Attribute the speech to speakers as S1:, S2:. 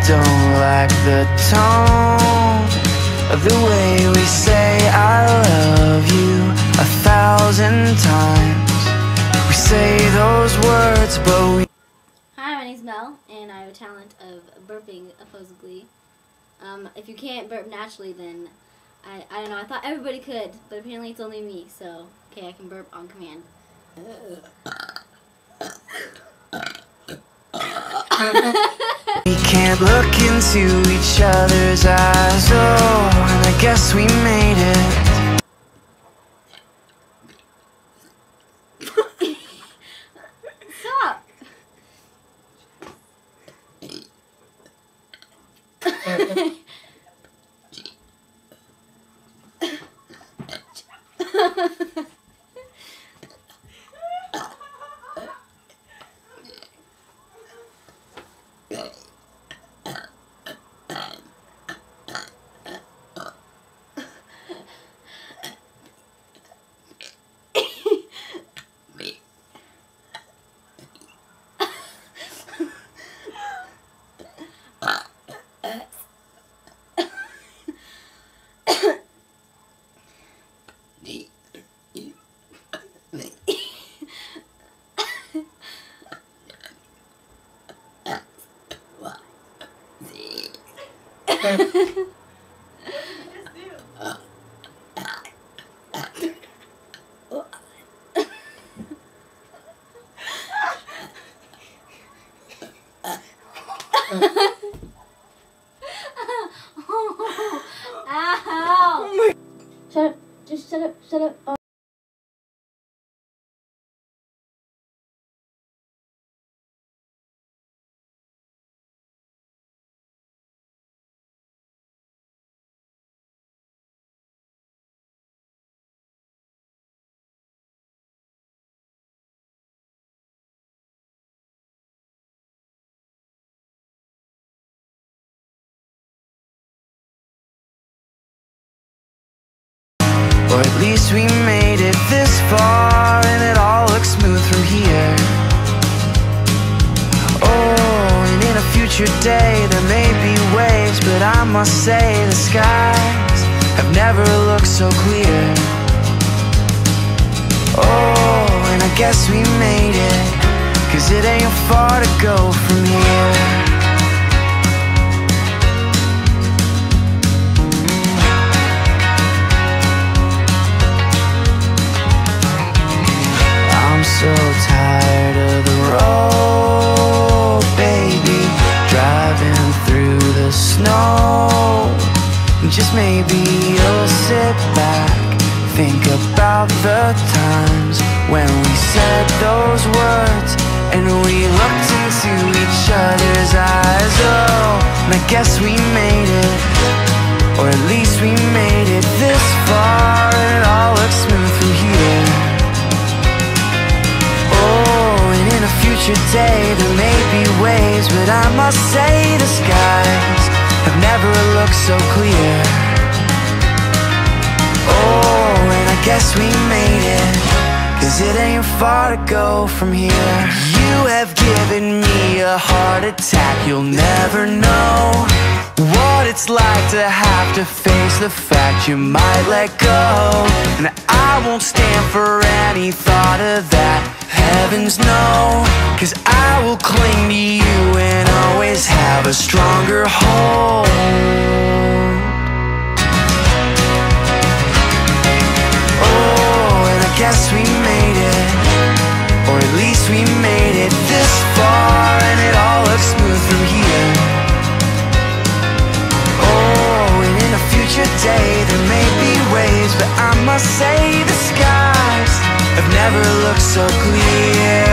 S1: don't like the tone of the way we say I love you 1,000 times. We say those words, but we...
S2: Hi, my name's Mel, and I have a talent of burping opposably. If you can't burp naturally, then I don't know. I thought everybody could, but apparently it's only me. So, okay, I can burp on command.
S1: We can't look into each other's eyes, oh, and I guess we made it.
S2: Stop! Ow! Shut up. Just shut up. Shut up. Oh.
S1: Or at least we made it this far, and it all looks smooth from here. Oh, and in a future day there may be waves, but I must say the skies have never looked so clear. Oh, and I guess we made it, 'cause it ain't far to go from here. So tired of the road, baby, driving through the snow. Just maybe you'll sit back, think about the times when we said those words and we looked into each other's eyes. Oh, and I guess we made it, or at least we made it this far, and it all looks smooth from here. Future day there may be waves, but I must say the skies have never looked so clear. Oh, and I guess we made it, 'cause it ain't far to go from here. You have given me a heart attack. You'll never know what it's like to have to face the fact you might let go. And I won't stand for any thought of that, heavens no, 'cause I will cling to you and always have a stronger hold. Oh, and I guess we made it, or at least we made it this far, and it all looks smooth from here. Oh, and in a future day there may be waves, but I must say the skies have never looked so clear.